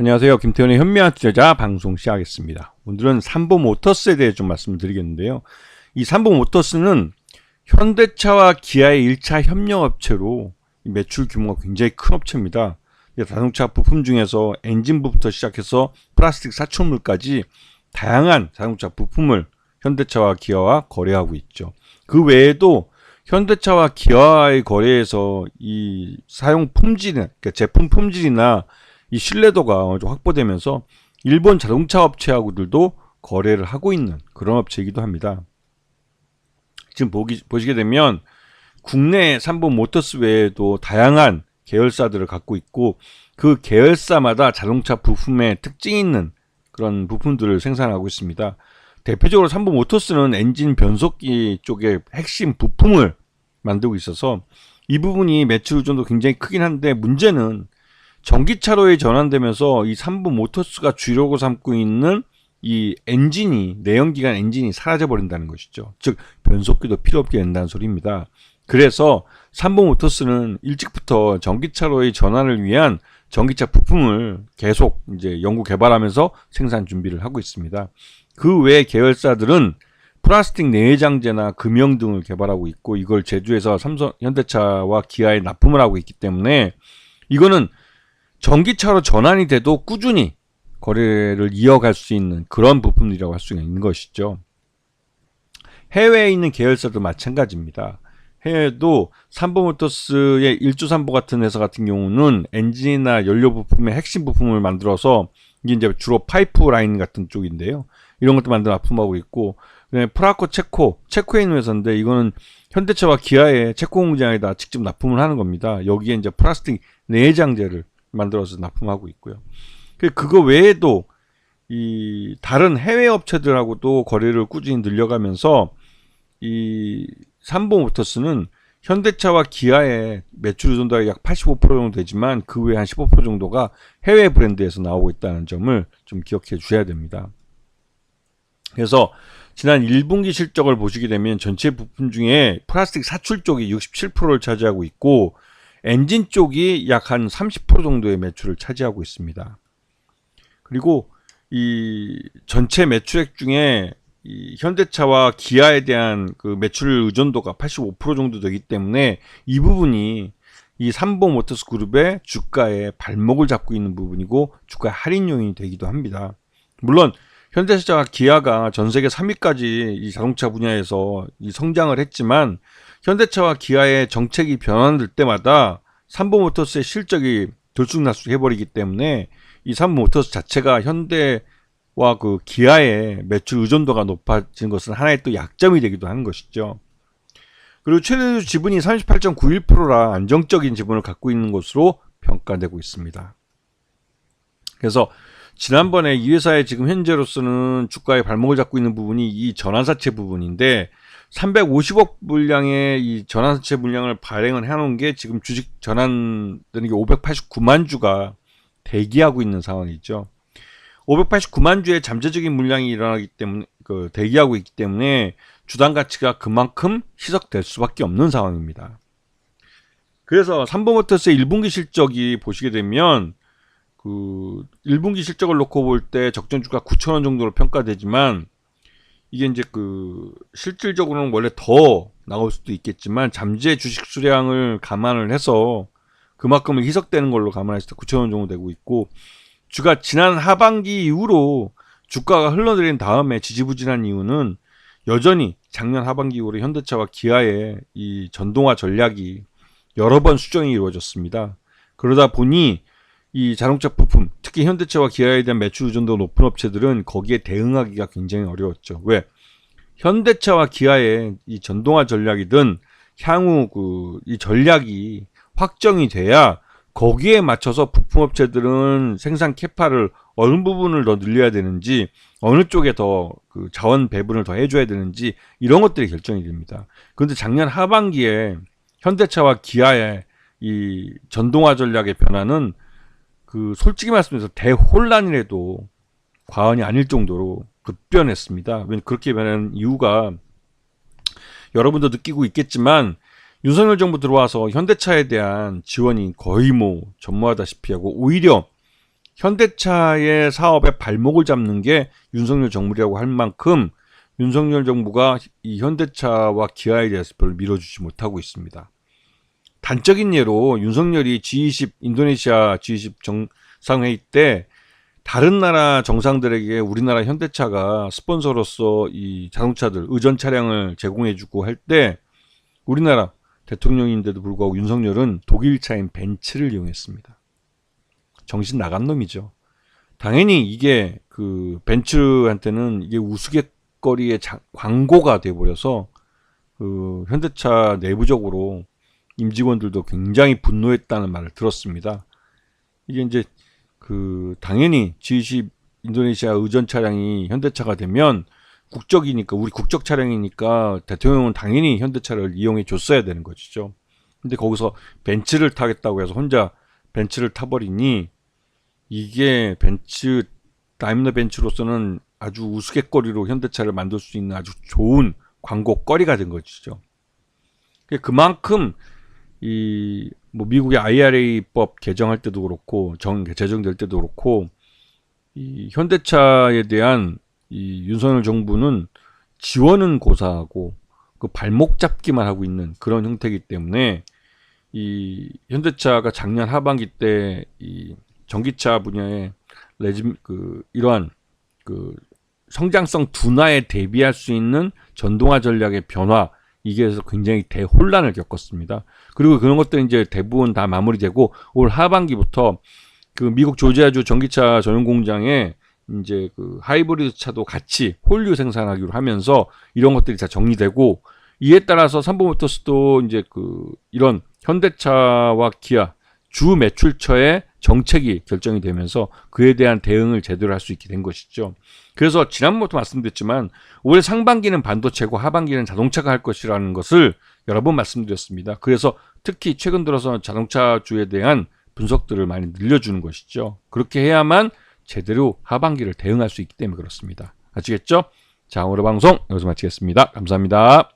안녕하세요. 김태훈의 현명한 투자자 방송 시작하겠습니다. 오늘은 삼보모터스에 대해 좀 말씀드리겠는데요. 이 삼보모터스는 현대차와 기아의 1차 협력업체로 매출 규모가 굉장히 큰 업체입니다. 자동차 부품 중에서 엔진부부터 시작해서 플라스틱 사출물까지 다양한 자동차 부품을 현대차와 기아와 거래하고 있죠. 그 외에도 현대차와 기아의 거래에서 이 사용 품질이나 그러니까 제품 품질이나 이 신뢰도가 어느 정도 확보되면서 일본 자동차 업체하고들도 거래를 하고 있는 그런 업체이기도 합니다. 지금 보시게 되면 국내 삼보모터스 외에도 다양한 계열사들을 갖고 있고 그 계열사마다 자동차 부품에 특징이 있는 그런 부품들을 생산하고 있습니다. 대표적으로 삼보모터스는 엔진 변속기 쪽의 핵심 부품을 만들고 있어서 이 부분이 매출 의존도 굉장히 크긴 한데 문제는 전기차로에 전환되면서 이 삼보모터스가 주력으로 삼고 있는 이 엔진이 내연기관 엔진이 사라져 버린다는 것이죠. 즉 변속기도 필요 없게 된다는 소리입니다. 그래서 삼보모터스는 일찍부터 전기차로의 전환을 위한 전기차 부품을 계속 이제 연구 개발하면서 생산 준비를 하고 있습니다. 그 외 계열사들은 플라스틱 내장재나 금형 등을 개발하고 있고 이걸 제조해서 현대차와 기아에 납품을 하고 있기 때문에 이거는 전기차로 전환이 돼도 꾸준히 거래를 이어갈 수 있는 그런 부품이라고 할 수 있는 것이죠. 해외에 있는 계열사도 마찬가지입니다. 해외도 삼보모터스의 일주삼보 같은 회사 같은 경우는 엔진이나 연료 부품의 핵심 부품을 만들어서 이게 이제 주로 파이프 라인 같은 쪽인데요. 이런 것도 만들어 납품하고 있고, 프라코 체코에 있는 회사인데 이거는 현대차와 기아의 체코 공장에다 직접 납품을 하는 겁니다. 여기에 이제 플라스틱 내장재를 만들어서 납품하고 있고요. 그거 외에도 이 다른 해외 업체들하고도 거래를 꾸준히 늘려가면서 이 삼보모터스는 현대차와 기아의 매출 의존도가 약 85% 정도 되지만 그 외에 한 15% 정도가 해외 브랜드에서 나오고 있다는 점을 좀 기억해 주셔야 됩니다. 그래서 지난 1분기 실적을 보시게 되면 전체 부품 중에 플라스틱 사출 쪽이 67%를 차지하고 있고 엔진 쪽이 약 한 30% 정도의 매출을 차지하고 있습니다. 그리고 이 전체 매출액 중에 이 현대차와 기아에 대한 그 매출 의존도가 85% 정도 되기 때문에 이 부분이 이 삼보모터스 그룹의 주가의 발목을 잡고 있는 부분이고 주가 할인 요인이 되기도 합니다. 물론 현대차와 기아가 전 세계 3위까지 이 자동차 분야에서 이 성장을 했지만 현대차와 기아의 정책이 변환될 때마다 삼보모터스의 실적이 들쑥날쑥 해버리기 때문에 이 삼보모터스 자체가 현대와 그 기아의 매출 의존도가 높아진 것은 하나의 또 약점이 되기도 하는 것이죠. 그리고 최대 지분이 38.91%라 안정적인 지분을 갖고 있는 것으로 평가되고 있습니다. 그래서 지난번에 이 회사의 지금 현재로서는 주가의 발목을 잡고 있는 부분이 이 전환사채 부분인데 350억 물량의 이 전환사채 물량을 발행을 해놓은 게 지금 주식 전환되는 게 589만 주가 대기하고 있는 상황이죠. 589만 주의 잠재적인 물량이 일어나기 때문에 대기하고 있기 때문에 주당 가치가 그만큼 희석될 수밖에 없는 상황입니다. 그래서 삼보모터스의 1분기 실적이 보시게 되면 그 1분기 실적을 놓고 볼 때 적정주가 9,000원 정도로 평가되지만 이게 이제 그 실질적으로는 원래 더 나올 수도 있겠지만 잠재 주식 수량을 감안을 해서 그만큼을 희석되는 걸로 감안했을 때 9,000원 정도 되고 있고 주가 지난 하반기 이후로 주가가 흘러내린 다음에 지지부진한 이유는 여전히 작년 하반기 이후로 현대차와 기아의 이 전동화 전략이 여러 번 수정이 이루어졌습니다. 그러다 보니 이 자동차 부품, 특히 현대차와 기아에 대한 매출 의존도가 높은 업체들은 거기에 대응하기가 굉장히 어려웠죠. 왜? 현대차와 기아의 이 전동화 전략이든 향후 이 전략이 확정이 돼야 거기에 맞춰서 부품업체들은 생산 캐파를 어느 부분을 더 늘려야 되는지 어느 쪽에 더 그 자원 배분을 더 해줘야 되는지 이런 것들이 결정이 됩니다. 그런데 작년 하반기에 현대차와 기아의 이 전동화 전략의 변화는 그 솔직히 말씀드려서 대혼란이라도 과언이 아닐 정도로 급변했습니다. 그렇게 변한 이유가 여러분도 느끼고 있겠지만 윤석열 정부 들어와서 현대차에 대한 지원이 거의 뭐 전무하다시피 하고 오히려 현대차의 사업에 발목을 잡는 게 윤석열 정부라고 할 만큼 윤석열 정부가 이 현대차와 기아에 대해서 별로 밀어주지 못하고 있습니다. 단적인 예로 윤석열이 G20 인도네시아 G20 정상회의 때 다른 나라 정상들에게 우리나라 현대차가 스폰서로서 이 자동차들 의전 차량을 제공해주고 할 때 우리나라 대통령인데도 불구하고 윤석열은 독일차인 벤츠를 이용했습니다. 정신 나간 놈이죠. 당연히 이게 그 벤츠한테는 이게 우스갯거리의 광고가 돼버려서 그 현대차 내부적으로 임직원들도 굉장히 분노했다는 말을 들었습니다. 이게 이제 그 당연히 G20 인도네시아 의전 차량이 현대차가 되면 국적이니까 우리 국적 차량이니까 대통령은 당연히 현대차를 이용해 줬어야 되는 것이죠. 근데 거기서 벤츠를 타겠다고 해서 혼자 벤츠를 타버리니 이게 벤츠 다임러 벤츠로서는 아주 우스갯거리로 현대차를 만들 수 있는 아주 좋은 광고거리가 된 것이죠. 그만큼 이 뭐 미국의 IRA법 개정할 때도 그렇고 제정될 때도 그렇고 이 현대차에 대한 이 윤석열 정부는 지원은 고사하고 그 발목 잡기만 하고 있는 그런 형태이기 때문에 이 현대차가 작년 하반기 때 이 전기차 분야에 이러한 그 성장성 둔화에 대비할 수 있는 전동화 전략의 변화 이게 해서 굉장히 대혼란을 겪었습니다. 그리고 그런 것들이 이제 대부분 다 마무리되고 올 하반기부터 그 미국 조지아주 전기차 전용 공장에 이제 그 하이브리드 차도 같이 홀류 생산하기로 하면서 이런 것들이 다 정리되고 이에 따라서 삼보모터스도 이제 그 이런 현대차와 기아 주 매출처의 정책이 결정이 되면서 그에 대한 대응을 제대로 할 수 있게 된 것이죠. 그래서 지난번부터 말씀드렸지만 올해 상반기는 반도체고 하반기는 자동차가 할 것이라는 것을 여러 번 말씀드렸습니다. 그래서 특히 최근 들어서 자동차주에 대한 분석들을 많이 늘려주는 것이죠. 그렇게 해야만 제대로 하반기를 대응할 수 있기 때문에 그렇습니다. 아시겠죠? 자, 오늘 방송 여기서 마치겠습니다. 감사합니다.